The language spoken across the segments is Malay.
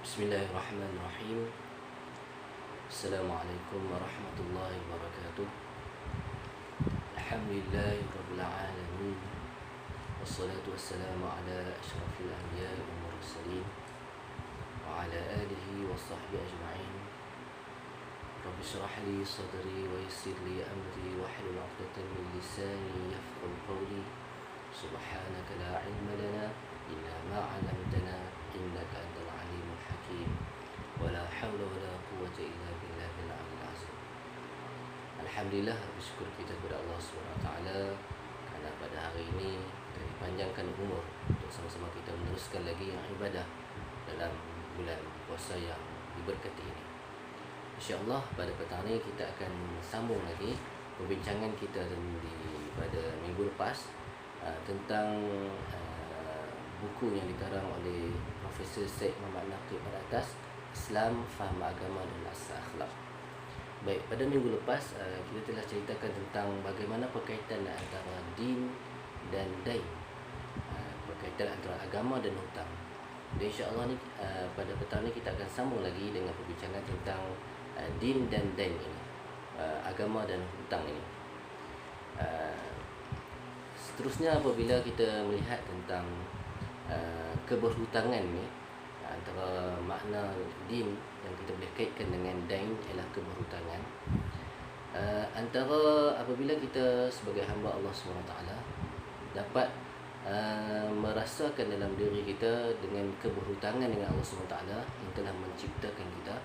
Bismillahirrahmanirrahim. Assalamualaikum warahmatullahi wabarakatuh. Alhamdulillahi rabbil alamin. Wassalatu wassalamu ala asyrafil anbiya'i wal mursalin wa ala alihi wa sahbihi ajma'in. Rabbi shrah li sadri wa yassir li amri wahlul 'uqdatam min lisani yafqahu qawli. Subhanaka la 'ilma lana illa ma 'allamtana innaka antal alimul hakim. Wala haula wala quwwata illa billahil aliyyil azim. Alhamdulillah, bersyukur kita kepada Allah SWT kerana pada hari ini kita dipanjangkan umur untuk sama-sama kita meneruskan lagi yang ibadah dalam bulan puasa yang diberkati ini. InsyaAllah pada petang ini kita akan sambung lagi perbincangan kita pada minggu lepas tentang buku yang dikarang oleh Profesor Syed Muhammad Naqib pada atas, Islam, Faham Agama dan Asas Akhlak. Baik, pada minggu lepas kita telah ceritakan tentang bagaimana perkaitan antara din dan dain, perkaitan antara agama dan hutang. Dan insya-Allah ni pada petang ni kita akan sambung lagi dengan perbincangan tentang din dan dain ini, agama dan hutang ini. Seterusnya apabila kita melihat tentang keberhutangan ni, antara makna din yang kita boleh kaitkan dengan dain ialah keberhutangan. Antara apabila kita sebagai hamba Allah SWT dapat merasakan dalam diri kita dengan keberhutangan dengan Allah SWT yang telah menciptakan kita,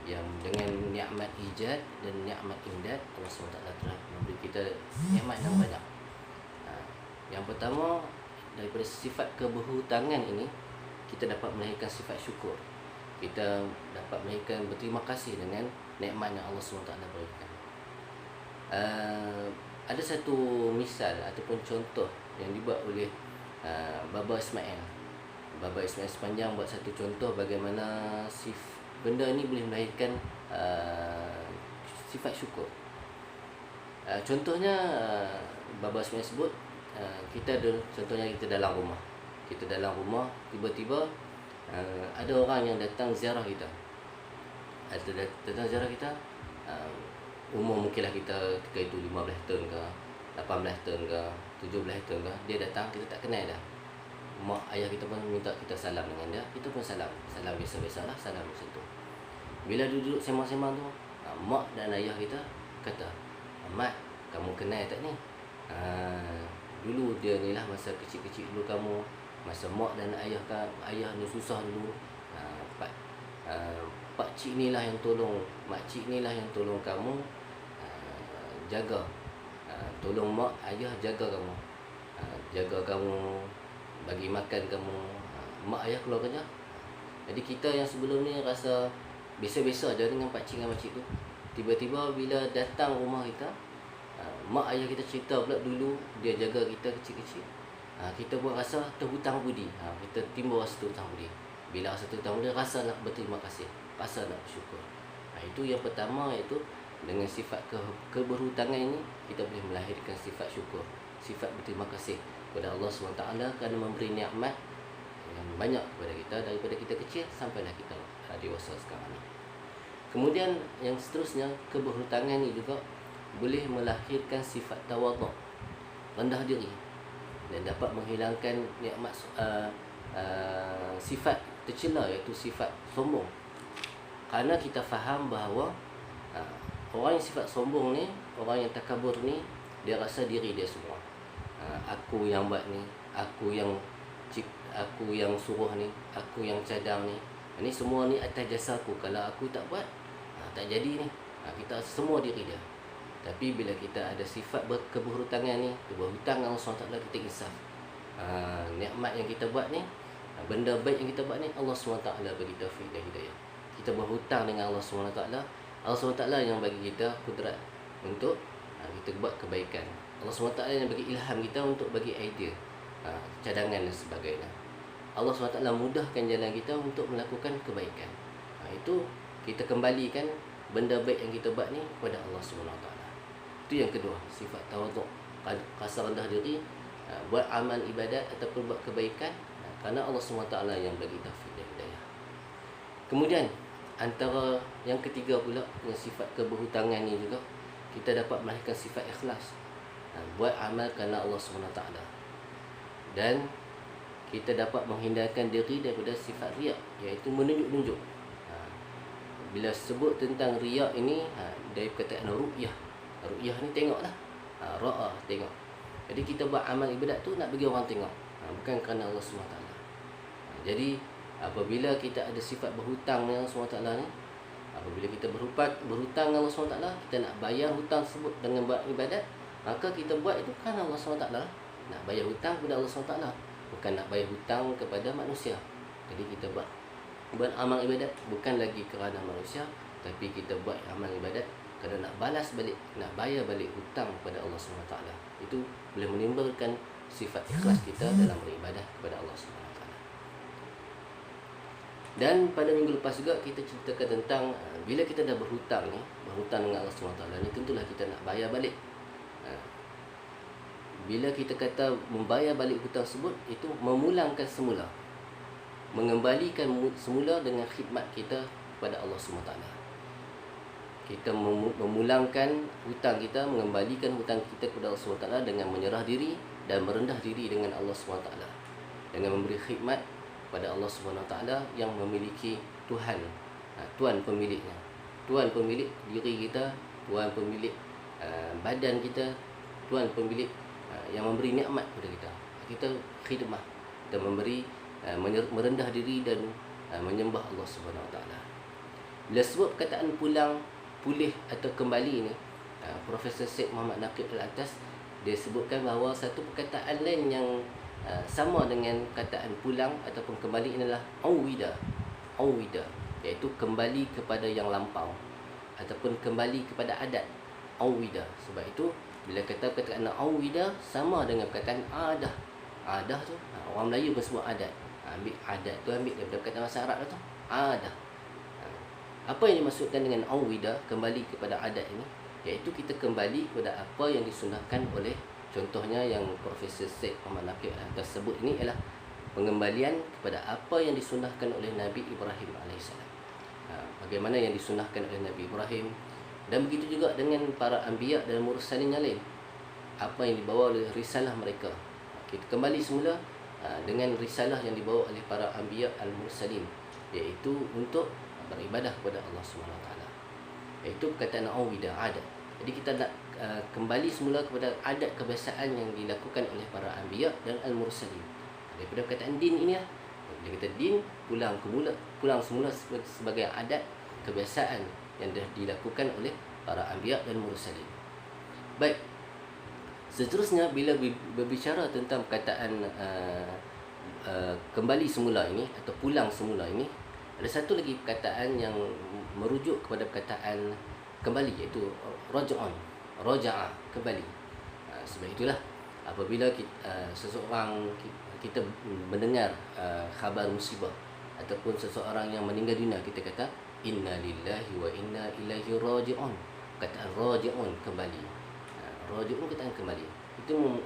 yang dengan nikmat ijad dan nikmat imdad, Allah SWT telah memberi kita nikmat yang banyak. Yang pertama, daripada sifat keberhutangan ini kita dapat melahirkan sifat syukur. Kita dapat melahirkan berterima kasih dengan nikmat yang Allah SWT berikan. Ada satu misal ataupun contoh yang dibuat oleh Baba Ismail. Baba Ismail sepanjang buat satu contoh bagaimana benda ini boleh melahirkan sifat syukur. Contohnya Baba Ismail sebut, contohnya kita dalam rumah. Kita dalam rumah, tiba-tiba ada orang yang datang ziarah kita. Datang ziarah kita, umur mungkinlah kita ketika itu 15 tahun ke, 18 tahun ke, 17 tahun ke. Dia datang, kita tak kenal dah. Mak ayah kita pun minta kita salam dengan dia, kita pun salam. Salam biasa-biasalah, salam macam tu. Bila duduk sembang-sembang tu, mak dan ayah kita kata, "Mat, kamu kenal tak ni? Dulu dia ni lah masa kecil-kecil dulu kamu, masa mak dan ayah ni susah dulu, pak cik ni lah yang tolong, mak cik ni lah yang tolong kamu jaga, tolong mak ayah jaga kamu, jaga kamu, bagi makan kamu, mak ayah keluar kerja." Jadi kita yang sebelum ni rasa biasa-biasa je dengan pak cik dan mak cik tu, tiba-tiba bila datang rumah kita, mak ayah kita cerita pula dulu dia jaga kita kecil-kecil, kita pun rasa terhutang budi. Kita timbul rasa terhutang budi. Bila rasa terhutang budi, rasa nak berterima kasih, rasa nak bersyukur. Itu yang pertama, iaitu dengan sifat keberhutangan ini kita boleh melahirkan sifat syukur, sifat berterima kasih kepada Allah SWT kerana memberi nikmat yang banyak kepada kita daripada kita kecil sampailah kita dewasa sekarang ni. Kemudian yang seterusnya, keberhutangan ini juga boleh melahirkan sifat tawaduk, rendah diri, dan dapat menghilangkan nikmat sifat tercela, iaitu sifat sombong. Kerana kita faham bahawa orang yang sifat sombong ni, orang yang takabur ni, dia rasa diri dia semua. Aku yang buat ni, aku yang suruh ni, aku yang cadang ni, ini semua ni atas jasa aku. Kalau aku tak buat, tak jadi ni. Kita semua diri dia. Tapi bila kita ada sifat keberhutangan ni, berhutang dengan Allah SWT, kita insaf. Nikmat yang kita buat ni, benda baik yang kita buat ni, Allah SWT bagi taufik dan hidayah. Kita berhutang dengan Allah SWT. Allah SWT yang bagi kita kudrat untuk kita buat kebaikan. Allah SWT yang bagi ilham kita untuk bagi idea, cadangan dan sebagainya. Allah SWT mudahkan jalan kita untuk melakukan kebaikan. Itu kita kembalikan benda baik yang kita buat ni kepada Allah SWT. Itu yang kedua, sifat tawaduk, rasa rendah diri, buat amal ibadat ataupun buat kebaikan kerana Allah SWT yang bagi taufik dan hidayah. Kemudian antara yang ketiga pula, yang sifat keberhutangan ni juga, kita dapat melahirkan sifat ikhlas. Buat amal kerana Allah SWT. Dan kita dapat menghindarkan diri daripada sifat riak, iaitu menunjuk-nunjuk. Bila sebut tentang riak ini, dari perkataan ru'yah. Ru'yah ni tengoklah. Ra'a, tengok. Jadi kita buat amal ibadat tu nak bagi orang tengok, bukan kerana Allah SWT. Jadi apabila kita ada sifat berhutang dengan Allah SWT ni, apabila kita berhutang dengan Allah SWT, kita nak bayar hutang tersebut dengan buat ibadat, maka kita buat itu kerana Allah SWT. Nak bayar hutang kepada Allah SWT, bukan nak bayar hutang kepada manusia. Jadi kita buat amal ibadat bukan lagi kerana manusia, tapi kita buat amal ibadat kerana nak balas balik, nak bayar balik hutang kepada Allah SWT. Itu boleh menimbulkan sifat ikhlas kita dalam beribadah kepada Allah SWT. Dan pada minggu lepas juga kita ceritakan tentang bila kita dah berhutang dengan Allah SWT ni, tentulah kita nak bayar balik. Bila kita kata membayar balik hutang tersebut, itu memulangkan semula, mengembalikan semula dengan khidmat kita kepada Allah SWT. Kita memulangkan hutang kita, mengembalikan hutang kita kepada Allah SWT dengan menyerah diri dan merendah diri dengan Allah SWT, dengan memberi khidmat pada Allah SWT yang memiliki Tuhan, Tuan pemiliknya, Tuan pemilik diri kita, Tuan pemilik badan kita, Tuan pemilik yang memberi nikmat kepada kita. Kita khidmah, kita memberi, merendah diri dan menyembah Allah SWT. Bila sebut perkataan pulih atau kembali ni, Profesor Syed Muhammad Naqib Al-Atas, dia sebutkan bahawa satu perkataan lain yang sama dengan perkataan pulang ataupun kembali adalah awida, iaitu kembali kepada yang lampau ataupun kembali kepada adat, awida. Sebab itu bila kata perkataan awida sama dengan perkataan adah. Adah tu orang Melayu pun sebut adat. Ambil adat tu, ambil daripada perkataan bahasa Arab tu, adah. Apa yang dimaksudkan dengan awida, kembali kepada adat ini, iaitu kita kembali kepada apa yang disunahkan oleh, contohnya yang Profesor Syed Muhammad Naqib tersebut ini ialah pengembalian kepada apa yang disunahkan oleh Nabi Ibrahim AS. Bagaimana yang disunahkan oleh Nabi Ibrahim, dan begitu juga dengan para anbiya dan mursalin yang lain, apa yang dibawa oleh risalah mereka. Kita kembali semula dengan risalah yang dibawa oleh para anbiya al-mursalin, iaitu untuk beribadah kepada Allah SWT. Iaitu perkataan awidah, adat. Jadi kita nak kembali semula kepada adat kebiasaan yang dilakukan oleh para anbiya dan al-mursalin. Daripada perkataan din ini, bila kita din, pulang semula sebagai adat kebiasaan yang dah dilakukan oleh para anbiya dan mursalin. Baik. Seterusnya, bila berbicara tentang perkataan kembali semula ini atau pulang semula ini, ada satu lagi perkataan yang merujuk kepada perkataan kembali, iaitu raja'a, kembali. Sebab itulah apabila kita mendengar khabar musibah ataupun seseorang yang meninggal dunia, kita kata inna lillahi wa inna ilaihi raji'un. Perkataan raji'un, kembali. Raji'un, perkataan kembali. Itu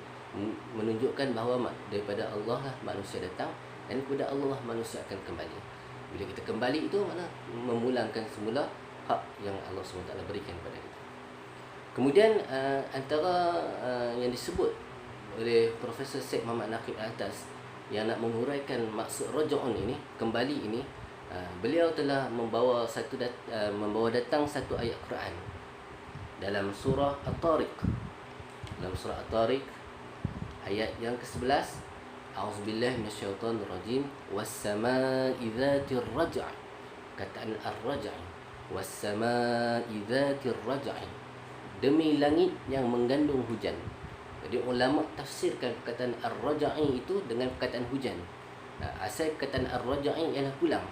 menunjukkan bahawa daripada Allah lah manusia datang, dan kepada Allah manusia akan kembali. Bila kita kembali itu makna memulangkan semula hak yang Allah SWT berikan kepada kita. Kemudian antara yang disebut oleh Profesor Syed Muhammad Naqib Al-Atas yang nak menguraikan maksud raji'un ini, kembali ini, beliau telah membawa datang satu ayat Quran dalam surah At-Tariq. Dalam surah At-Tariq ayat yang ke-11, A'udzubillahi minasyaitonirrajim, was-samaa'i dzatir raj'i. Kataan ar-raj'i, was-samaa'i dzatir raj'i, demi langit yang mengandung hujan. Jadi ulama tafsirkan perkataan ar-raj'i itu dengan perkataan hujan. Asal perkataan ar-raj'i ialah pulang.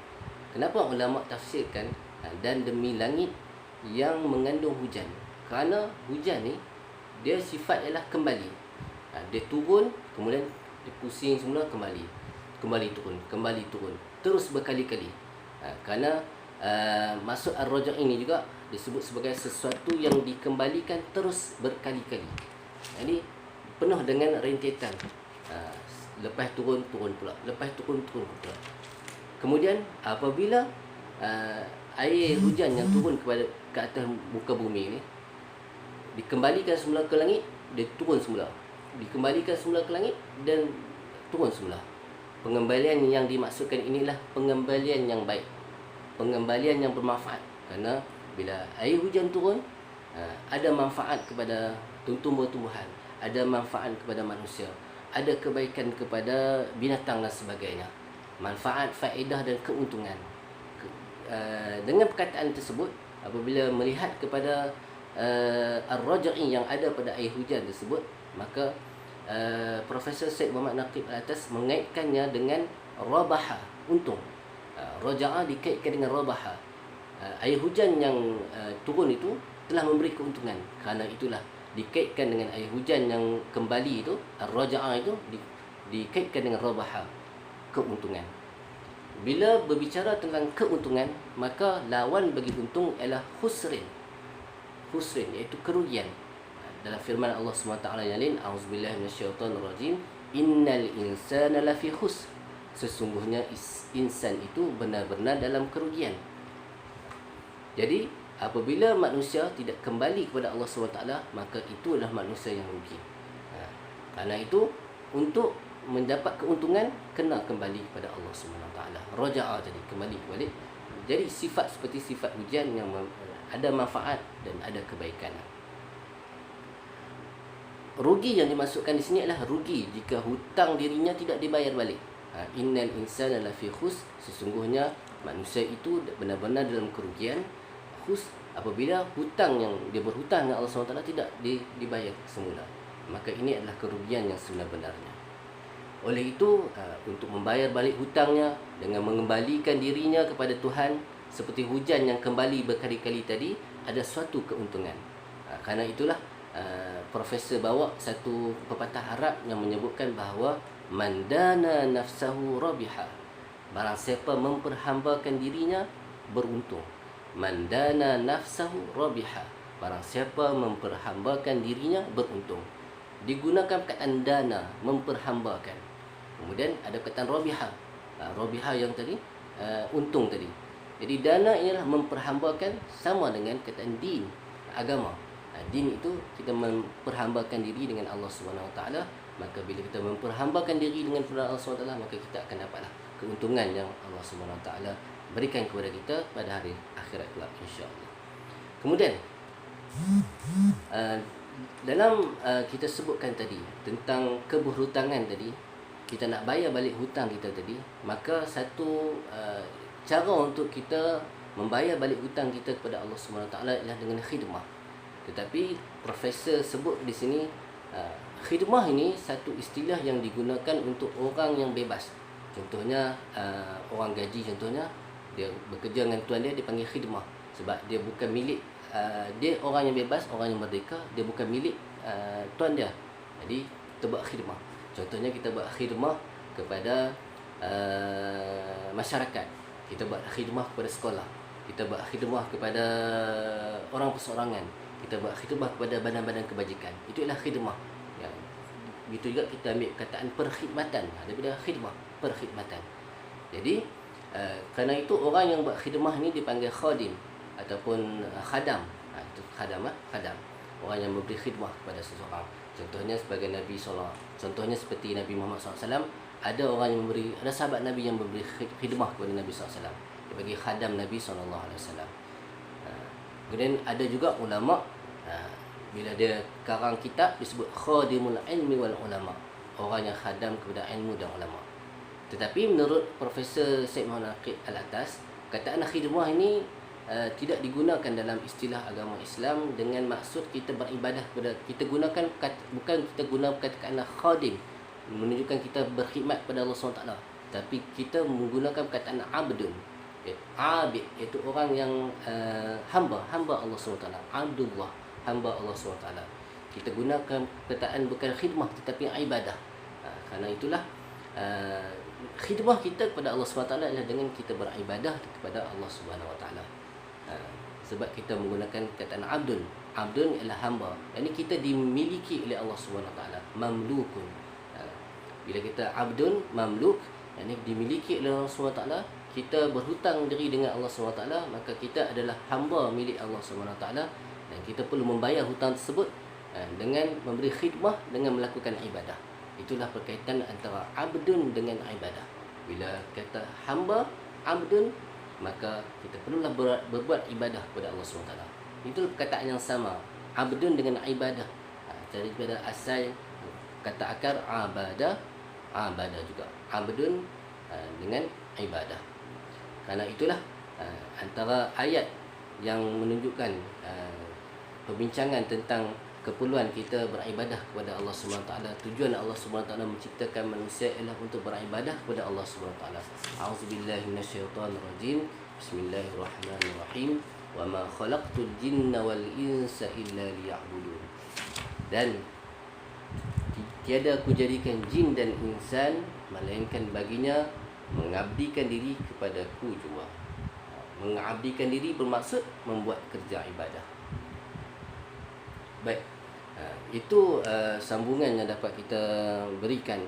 Kenapa ulama tafsirkan dan demi langit yang mengandung hujan? Kerana hujan ni dia sifat ialah kembali. Dia turun, kemudian dia pusing semula, kembali turun, terus berkali-kali. Kerana maksud ar-raja' ini juga disebut sebagai sesuatu yang dikembalikan terus berkali-kali. Jadi penuh dengan rentetan. Lepas turun pula, lepas turun pula. Kemudian apabila air hujan yang turun ke atas muka bumi ni dikembalikan semula ke langit, dia turun semula. Dikembalikan semula ke langit dan turun semula. Pengembalian yang dimaksudkan inilah pengembalian yang baik, pengembalian yang bermanfaat. Kerana bila air hujan turun, ada manfaat kepada tumbuh-tumbuhan, ada manfaat kepada manusia, ada kebaikan kepada binatang dan sebagainya. Manfaat, faedah dan keuntungan. Dengan perkataan tersebut, apabila melihat kepada ar-raj'i yang ada pada air hujan tersebut, maka Profesor Syed Muhammad Naqib Al-Atas mengaitkannya dengan rabaha, untung. Raja'a dikaitkan dengan rabaha. Air hujan yang turun itu telah memberi keuntungan. Kerana itulah dikaitkan dengan air hujan yang kembali itu, ar-raja'a itu dikaitkan dengan rabaha, keuntungan. Bila berbicara tentang keuntungan, maka lawan bagi untung ialah khusrin, iaitu kerugian. Dalam firman Allah SWT yang lain, a'udzubillahi minasyaitonirrajim, innal insana lafi khusr, sesungguhnya insan itu benar-benar dalam kerugian. Jadi apabila manusia tidak kembali kepada Allah SWT, maka itu adalah manusia yang rugi. Karena itu, untuk mendapat keuntungan, kena kembali kepada Allah SWT. Raja'a tadi, kembali balik. Jadi sifat seperti sifat hujan yang ada manfaat dan ada kebaikan. Rugi yang dimasukkan di sini adalah rugi jika hutang dirinya tidak dibayar balik. Innal insana lafi khusr, sesungguhnya manusia itu benar-benar dalam kerugian. Khusr apabila hutang yang dia berhutang dengan Allah SWT tidak dibayar semula, maka ini adalah kerugian yang sebenar-benarnya. Oleh itu, untuk membayar balik hutangnya dengan mengembalikan dirinya kepada Tuhan, seperti hujan yang kembali berkali-kali tadi, ada suatu keuntungan. Kerana itulah Profesor bawa satu pepatah Arab yang menyebutkan bahawa mandana nafsahu rabiha, barang siapa memperhambakan dirinya beruntung. Mandana nafsahu rabiha, barang siapa memperhambakan dirinya beruntung. Digunakan perkataan dana, memperhambakan. Kemudian ada perkataan rabiha, rabiha yang tadi untung tadi. Jadi dana ialah memperhambakan, sama dengan perkataan din, agama. Din itu kita memperhambakan diri dengan Allah SWT. Maka bila kita memperhambakan diri dengan Allah SWT, maka kita akan dapatlah keuntungan yang Allah SWT berikan kepada kita pada hari akhirat kelak, insya-Allah. Kemudian dalam kita sebutkan tadi tentang keberhutangan tadi, kita nak bayar balik hutang kita tadi, maka satu cara untuk kita membayar balik hutang kita kepada Allah SWT ialah dengan khidmah. Tetapi Profesor sebut di sini, khidmah ini satu istilah yang digunakan untuk orang yang bebas. Contohnya orang gaji, contohnya dia bekerja dengan tuan dia, dipanggil khidmah. Sebab dia bukan milik, dia orang yang bebas, orang yang merdeka, dia bukan milik tuan dia. Jadi kita buat khidmah. Contohnya kita buat khidmah kepada masyarakat, kita buat khidmah kepada sekolah, kita buat khidmah kepada orang perseorangan, kita buat khidmah kepada badan-badan kebajikan. Itu ialah khidmah. Ya. Begitu juga kita ambil perkataan perkhidmatan, daripada khidmah, perkhidmatan. Jadi kerana itu orang yang buat khidmah ni dipanggil khadim ataupun khadam. Itu khadam, khadam. Orang yang memberi khidmah kepada seseorang. Contohnya sebagai Nabi SAW. Contohnya seperti Nabi Muhammad SAW. Ada orang yang memberi, ada sahabat Nabi yang memberi khidmah kepada Nabi SAW. Dia bagi khadam Nabi SAW. Kemudian ada juga ulama, bila dia karang kitab disebut khadimul ilmi wal ulama, orang yang khadam kepada ilmu dan ulama. Tetapi menurut Profesor Syed Muhammad Naqib Al-Atas, kataan khidmah ini tidak digunakan dalam istilah agama Islam dengan maksud kita beribadah kepada, kita gunakan bukan kita guna kata-kata khadim menunjukkan kita berkhidmat kepada Allah SWT, tapi kita menggunakan perkataan abdun, abid, iaitu orang yang hamba Allah SWT, abdullah, hamba Allah SWT. Kita gunakan perkataan bukan khidmah tetapi ibadah. Kerana itulah khidmah kita kepada Allah SWT adalah dengan kita beribadah kepada Allah SWT. Sebab kita menggunakan perkataan abdun. Abdun ialah hamba. Ini kita dimiliki oleh Allah SWT, mamlukun. Bila kita abdun, mamluk, ini dimiliki oleh Allah SWT, kita berhutang diri dengan Allah SWT, maka kita adalah hamba milik Allah SWT, dan kita perlu membayar hutang tersebut dengan memberi khidmah, dengan melakukan ibadah. Itulah perkaitan antara abdun dengan ibadah. Bila kata hamba, abdun, maka kita perlulah berbuat ibadah kepada Allah SWT. Itu perkataan yang sama, abdun dengan ibadah. Daripada asal kata akar abada juga, abdun dengan ibadah. Kerana itulah antara ayat yang menunjukkan perbincangan tentang keperluan kita beribadah kepada Allah SWT. Tujuan Allah SWT menciptakan manusia ialah untuk beribadah kepada Allah SWT. A'udzubillahi minasyaitonirrajim. Bismillahirrahmanirrahim. Wa ma khalaqtul jinna wal insa illa liya'budun. Dan tiada aku jadikan jin dan insan melainkan baginya mengabdikan diri kepadaku jua. Mengabdikan diri bermaksud membuat kerja ibadah. Baik, itu sambungan yang dapat kita berikan,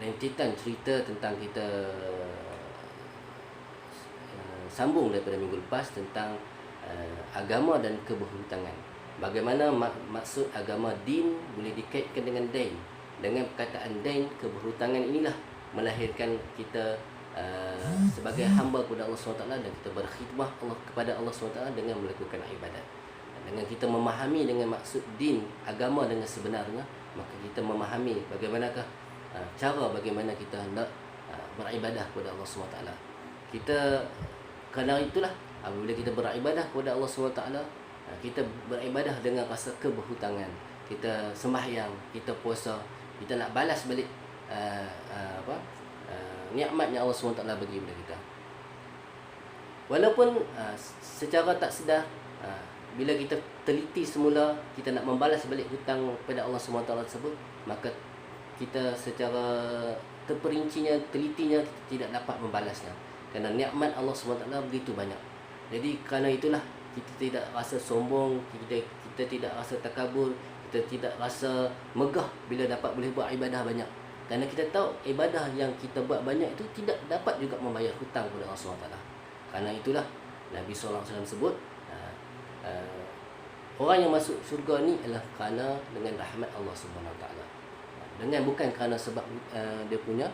rentetan cerita tentang kita sambung daripada minggu lepas tentang agama dan keberhutangan. Bagaimana maksud agama din boleh dikaitkan dengan dain. Dengan perkataan dain, keberhutangan inilah melahirkan kita sebagai hamba kepada Allah SWT, dan kita berkhidmah kepada Allah SWT dengan melakukan ibadat. Dengan kita memahami dengan maksud din, agama dengan sebenarnya, maka kita memahami bagaimanakah cara bagaimana kita hendak beribadah kepada Allah SWT. Kita, kerana itulah apabila kita beribadah kepada Allah SWT, kita beribadah dengan rasa keberhutangan. Kita sembahyang, kita puasa, kita nak balas balik nikmat yang Allah SWT bagi kepada kita. Walaupun secara tak sedar, bila kita teliti semula, kita nak membalas balik hutang kepada Allah SWT tersebut, maka kita secara terperincinya, telitinya, kita tidak dapat membalasnya. Kerana nikmat Allah SWT begitu banyak. Jadi kerana itulah kita tidak rasa sombong, kita tidak rasa takabur, kita tidak rasa megah bila dapat boleh buat ibadah banyak. Kerana kita tahu ibadah yang kita buat banyak itu tidak dapat juga membayar hutang kepada Allah SWT. Kerana itulah Nabi SAW sebut, orang yang masuk syurga ni adalah kerana dengan rahmat Allah SWT. Dengan bukan kerana sebab dia punya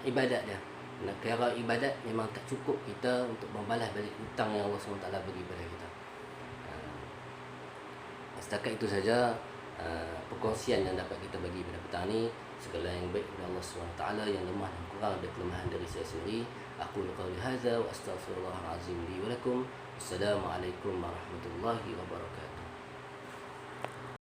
ibadat dia. Nak kira ibadat memang tak cukup kita untuk membalas balik hutang yang Allah SWT bagi kepada kita. Setakat itu saja perkongsian yang dapat kita bagi pada petang ni. Segala yang baik kepada Allah SWT, yang lemah dan kurang ada kelemahan dari saya sendiri. Aku qauli hadza wa astaghfirullahalazim li wa lakum. Assalamualaikum warahmatullahi wabarakatuh.